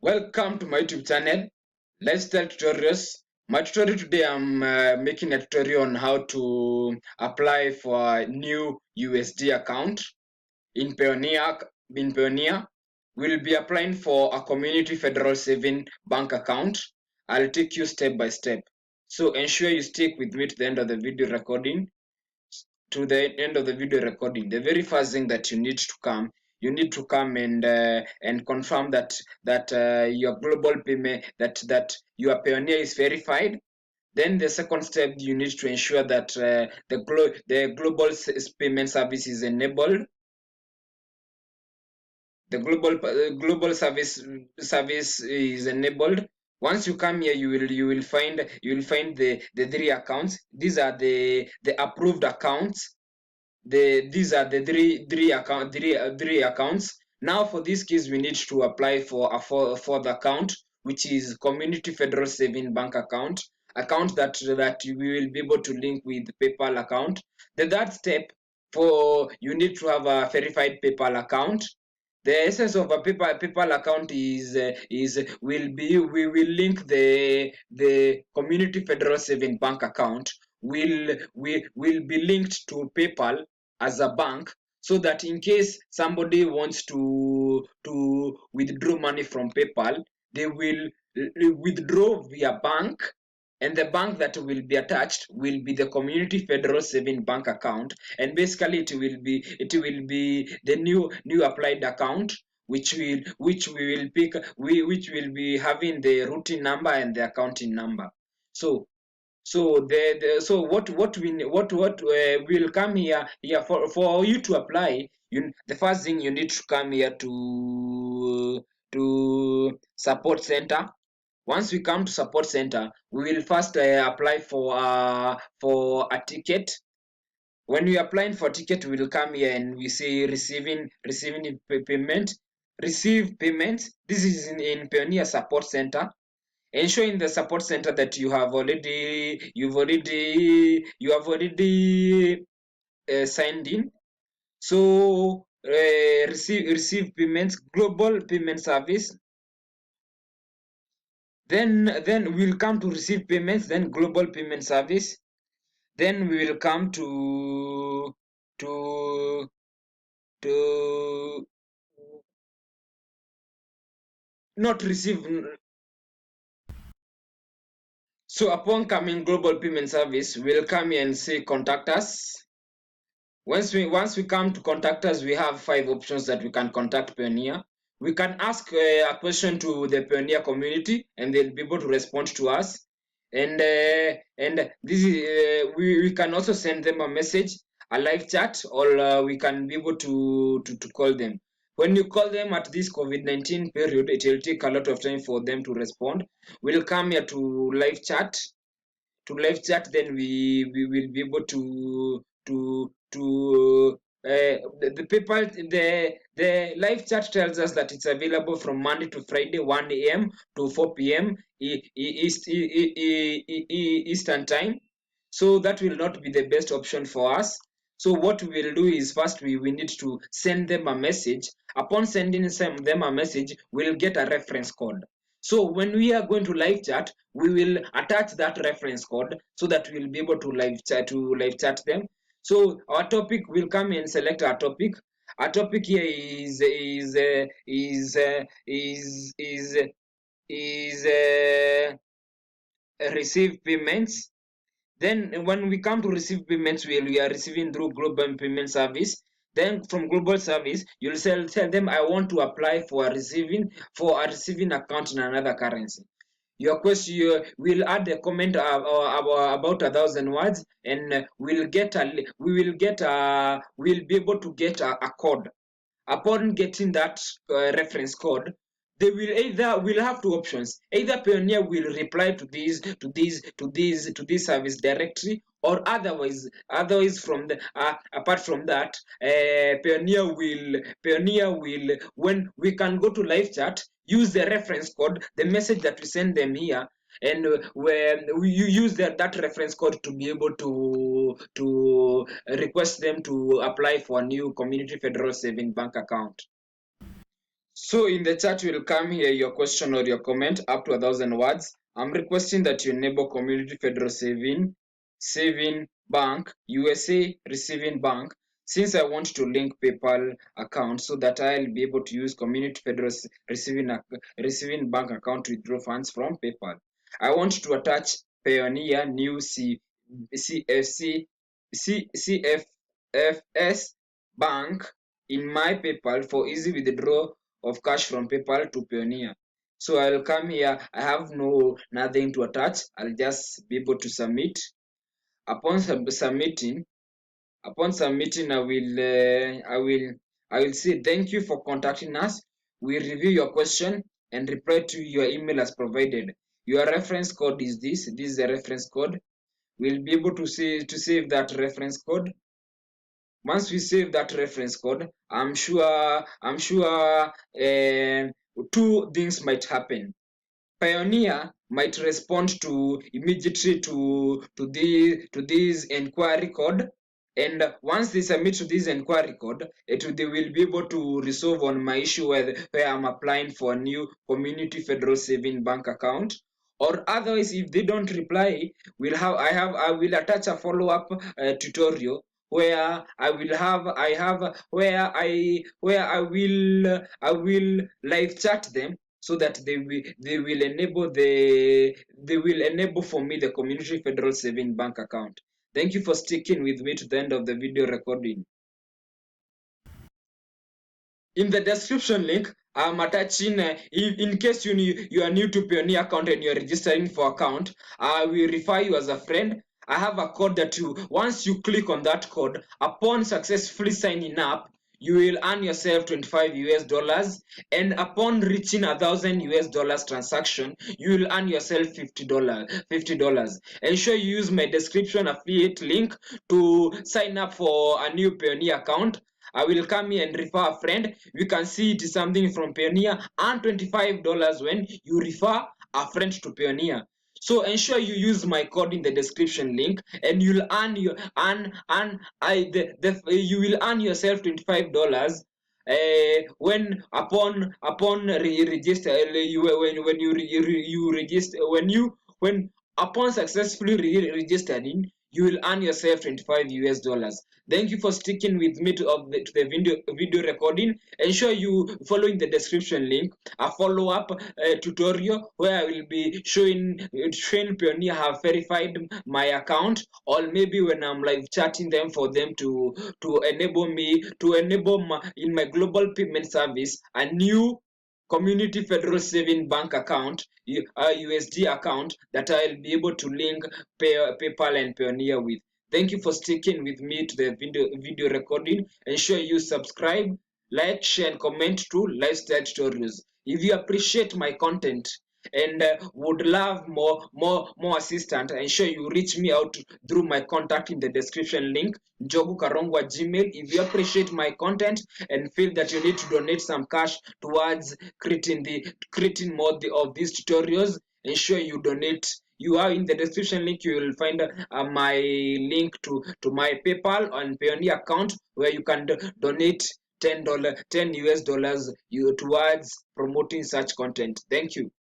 Welcome to my YouTube channel, Lifestyle Tutorials. My tutorial today, I'm making a tutorial on how to apply for a new USD account in Payoneer. We'll be applying for a community federal saving bank account. I'll take you step by step. So ensure you stick with me to the end of the video recording. The very first thing that you need to come and confirm that your global payment that your Payoneer is verified. Then the second step, you need to ensure that the global payment service is enabled. The global service is enabled. Once you come here, you will find the three accounts. These are the approved accounts. These are the three accounts. Now for this case, we need to apply for a fourth account, which is community federal saving bank account that we will be able to link with PayPal account. The third step, for you need to have a verified PayPal account. The essence of a PayPal account is we will link the community federal saving bank account will be linked to PayPal as a bank, so that in case somebody wants to withdraw money from PayPal, they will withdraw via bank, and the bank that will be attached will be the community federal saving bank account. And basically it will be the new applied account, which will be having the routing number and the accounting number. So what will come here for you to apply. The first thing, you need to come here to support center. Once we come to support center, we will first apply for a ticket. When we are applying for ticket, we will come here and we say receiving payment, receive payment. This is in Payoneer support center. Ensure in the support center that you have already signed in. So receive payments, global payment service. Then we'll come to receive payments, then global payment service. Then we will come to not receive. So upon coming global payment service, we'll come here and say contact us. Once we come to contact us, we have 5 options that we can contact Payoneer. We can ask a question to the Payoneer community, and they'll be able to respond to us. And this is we can also send them a message, a live chat, or we can be able to call them. When you call them at this COVID-19 period, it will take a lot of time for them to respond. We'll come here to live chat. Then we will be able to the people. The live chat tells us that it's available from Monday to Friday, 1 a.m. to 4 p.m. Eastern time. So that will not be the best option for us. So what we will do is, first we need to send them a message. Upon sending them a message, we'll get a reference code. So when we are going to live chat, we will attach that reference code so that we'll be able to live chat them. So our topic, will come and select our topic. Our topic here is receive payments. Then when we come to receive payments, we are receiving through global payment service. Then from global service, you'll tell them, I want to apply for a receiving account in another currency. Your question, you will add a comment about 1,000 words, and we'll be able to get a code. Upon getting that reference code, they will have 2 options. Either Payoneer will reply to this service directly, or otherwise from the apart from that, Payoneer will, when we can go to live chat, use the reference code, the message that we send them here, and when you use that reference code to be able to request them to apply for a new community federal saving bank account. So in the chat will come here your question or your comment up to 1,000 words. I'm requesting that you enable Community Federal Saving Bank, USA Receiving Bank, since I want to link PayPal account so that I'll be able to use Community Federal Receiving Bank account to withdraw funds from PayPal. I want to attach Payoneer new CFC, CFFS Bank in my PayPal for easy withdrawal of cash from PayPal to Payoneer. So I'll come here. I have nothing to attach. I'll just be able to submit. Upon submitting, I will say thank you for contacting us. We review your question and reply to your email as provided. Your reference code is this. This is the reference code. We'll be able to save that reference code. Once we save that reference code, I'm sure two things might happen. Payoneer might respond to immediately to this inquiry code, and once they submit to this inquiry code, they will be able to resolve on my issue where I'm applying for a new Community Federal Saving Bank account. Or otherwise, if they don't reply, I will attach a follow-up tutorial where I will live chat them so that they will enable for me the Community Federal Saving Bank account. Thank you for sticking with me to the end of the video recording. In the description link, I'm attaching, in case you are new to Payoneer account and you're registering for account, I will refer you as a friend. I have a code that once you click on that code, upon successfully signing up, you will earn yourself $25 and upon reaching 1,000 US dollars transaction, you will earn yourself $50. Ensure you use my description affiliate link to sign up for a new Payoneer account. I will come here and refer a friend. You can see it is something from Payoneer and $25 when you refer a friend to Payoneer. So ensure you use my code in the description link, and you'll earn you will earn yourself $25 when upon register you when you register when upon successfully registering, you will earn yourself $25. Thank you for sticking with me to the video recording. Ensure you following the description link a follow-up tutorial where I will be showing Payoneer have verified my account, or maybe when I'm live chatting them for them to enable in my global payment service a new Community Federal Saving Bank account, a USD account that I'll be able to link PayPal and Payoneer with. Thank you for sticking with me to the video recording. Ensure you subscribe, like, share, and comment to lifestyle tutorials. If you appreciate my content and would love more assistance, ensure you reach me out through my contact in the description link, Jogu Karongwa Gmail. If you appreciate my content and feel that you need to donate some cash towards creating more of these tutorials, ensure you donate. You are in the description link. You will find my link to my PayPal and Payoneer account where you can donate $10 US dollars towards promoting such content. Thank you.